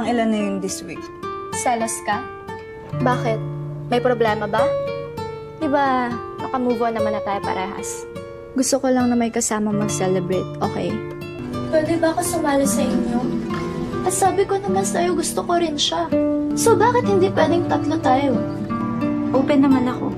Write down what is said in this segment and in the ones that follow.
Pang-ilan na yun this week? Selos ka? Bakit? May problema ba? Di ba, naka-move on naman na tayo parehas? Gusto ko lang na may kasama mag-celebrate, okay? Pwede ba ako sumali sa inyo? At sabi ko naman sa'yo, gusto ko rin siya. So bakit hindi pwedeng tatlo tayo? Open naman ako.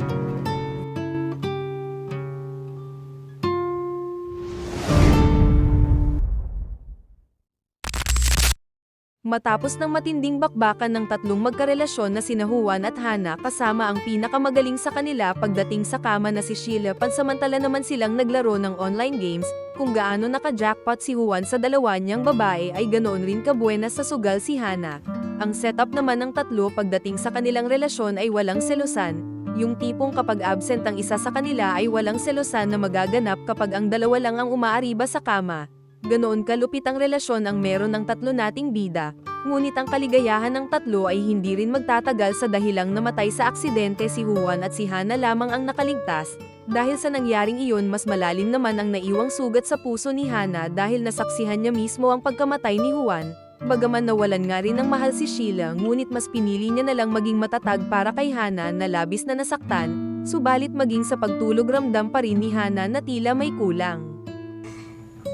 Matapos ng matinding bakbakan ng tatlong magkarelasyon na sina Juan at Hana kasama ang pinakamagaling sa kanila pagdating sa kama na si Sheila, pansamantala naman silang naglaro ng online games, kung gaano naka-jackpot si Juan sa dalawa niyang babae ay ganoon rin kabuenas sa sugal si Hana. Ang setup naman ng tatlo pagdating sa kanilang relasyon ay walang selosan, yung tipong kapag absent ang isa sa kanila ay walang selosan na magaganap kapag ang dalawa lang ang umaariba sa kama. Ganoon kalupit ang relasyon ang meron ng tatlo nating bida, ngunit ang kaligayahan ng tatlo ay hindi rin magtatagal sa dahilang namatay sa aksidente si Juan at si Hana lamang ang nakaligtas. Dahil sa nangyaring iyon, mas malalim naman ang naiwang sugat sa puso ni Hana dahil nasaksihan niya mismo ang pagkamatay ni Juan. Bagaman nawalan nga rin ng mahal si Sheila, ngunit mas pinili niya na lang maging matatag para kay Hana na labis na nasaktan, subalit maging sa pagtulog ramdam pa rin ni Hana na tila may kulang.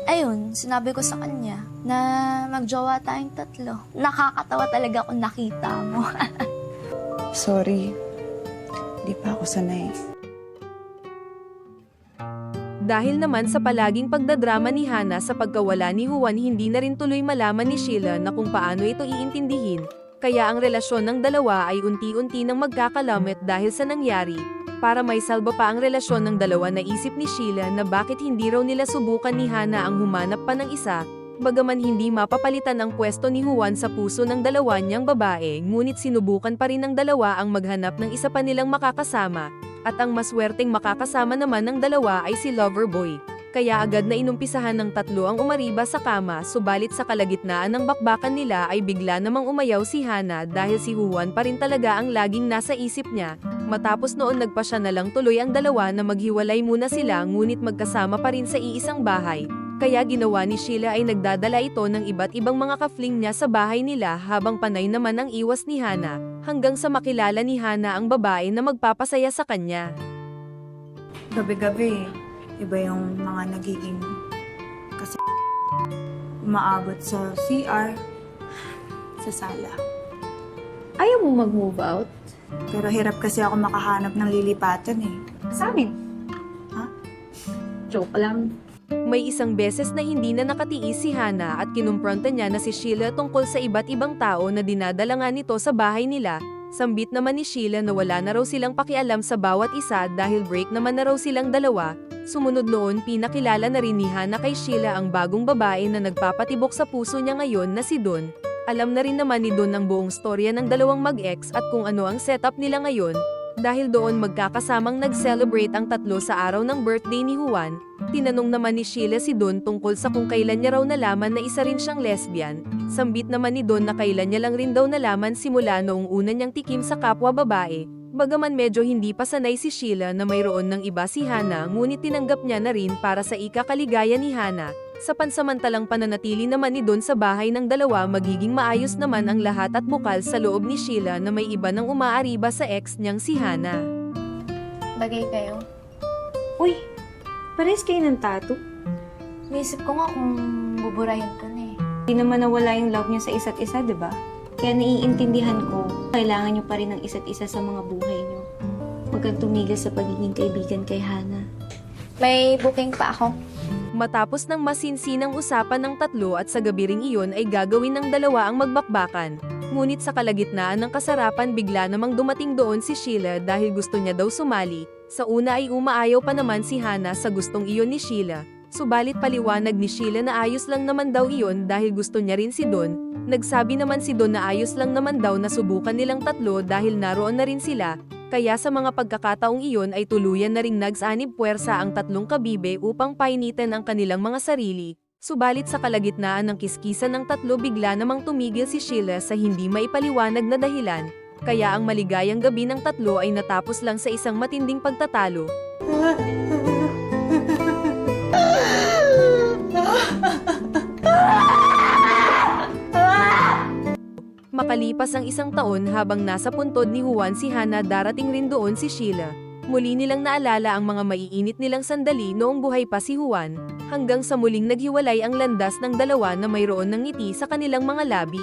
Ayun, sinabi ko sa kanya na magjowa tayong tatlo. Nakakatawa talaga kung nakita mo. Sorry. Di pa ako sanay. Dahil naman sa palaging pagdadrama ni Hana sa pagkawala ni Juan, hindi na rin tuloy malaman ni Sheila na kung paano ito iintindihin, kaya ang relasyon ng dalawa ay unti-unti nang magkakalamit dahil sa nangyari. Para may salba pa ang relasyon ng dalawa, naisip ni Sheila na bakit hindi raw nila subukan ni Hana ang humanap pa ng isa, bagaman hindi mapapalitan ang pwesto ni Juan sa puso ng dalawa niyang babae, ngunit sinubukan pa rin ng dalawa ang maghanap ng isa pa nilang makakasama, at ang maswerteng makakasama naman ng dalawa ay si Loverboy. Kaya agad na inumpisahan ng tatlo ang umariba sa kama, subalit sa kalagitnaan ng bakbakan nila ay bigla namang umayaw si Hana dahil si Juan pa rin talaga ang laging nasa isip niya. Matapos noon nagpasya na lang tuloy ang dalawa na maghiwalay muna sila, ngunit magkasama pa rin sa iisang bahay. Kaya ginawa ni Sheila ay nagdadala ito ng iba't ibang mga kafling niya sa bahay nila habang panay naman ang iwas ni Hana, hanggang sa makilala ni Hana ang babae na magpapasaya sa kanya. Gabi-gabi, iba yung mga nagiging kasi umaabot sa CR, sa sala. Ayaw mo mag-move out? Pero hirap kasi ako makahanap ng lilipatan eh. Sa amin. Ha? Joke lang. May isang beses na hindi na nakatiis si Hana at kinumpronta niya na si Sheila tungkol sa iba't ibang tao na dinadala nga nito sa bahay nila. Sambit naman ni Sheila na wala na raw silang pakialam sa bawat isa dahil break naman na raw silang dalawa. Sumunod noon, pinakilala na rin ni Hana kay Sheila ang bagong babae na nagpapatibok sa puso niya ngayon na si Don. Alam na rin naman ni Don ang buong storya ng dalawang mag-ex at kung ano ang setup nila ngayon. Dahil doon magkakasamang nag-celebrate ang tatlo sa araw ng birthday ni Juan, tinanong naman ni Sheila si Don tungkol sa kung kailan niya raw nalaman na isa rin siyang lesbian. Sambit naman ni Don na kailan niya lang rin daw nalaman simula noong una niyang tikim sa kapwa babae. Bagaman medyo hindi pa sanay si Sheila na mayroon ng iba si Hana, ngunit tinanggap niya na rin para sa ikakaligaya ni Hana. Sa pansamantalang pananatili naman ni Don sa bahay ng dalawa, magiging maayos naman ang lahat at bukal sa loob ni Sheila na may iba nang umaariba sa ex niyang si Hana. Bagay kayo. Uy, pares kayo ng tattoo. Naisip ko nga kung buburahin ko na eh. Hindi naman nawala yung love niyo sa isa't isa, di ba? Kaya naiintindihan ko, kailangan niyo pa rin ng isa't isa sa mga buhay niyo. Huwag kang tumigil sa pagiging kaibigan kay Hana. May booking pa ako. Matapos ng masinsinang usapan ng tatlo at sa gabi ring iyon ay gagawin ng dalawa ang magbakbakan. Ngunit sa kalagitnaan ng kasarapan bigla namang dumating doon si Sheila dahil gusto niya daw sumali. Sa una ay umaayaw pa naman si Hana sa gustong iyon ni Sheila. Subalit paliwanag ni Sheila na ayos lang naman daw iyon dahil gusto niya rin si Don. Nagsabi naman si Don na ayos lang naman daw na subukan nilang tatlo dahil naroon na rin sila. Kaya sa mga pagkakataong iyon ay tuluyan na ring nagsanib puwersa ang tatlong kabibe upang painitan ang kanilang mga sarili. Subalit sa kalagitnaan ng kiskisan ng tatlo bigla namang tumigil si Sheila sa hindi maipaliwanag na dahilan. Kaya ang maligayang gabi ng tatlo ay natapos lang sa isang matinding pagtatalo. Makalipas ang 1 taon habang nasa puntod ni Juan si Hana, darating rin doon si Sheila. Muli nilang naalala ang mga maiinit nilang sandali noong buhay pa si Juan, hanggang sa muling naghiwalay ang landas ng dalawa na mayroon ng ngiti sa kanilang mga labi.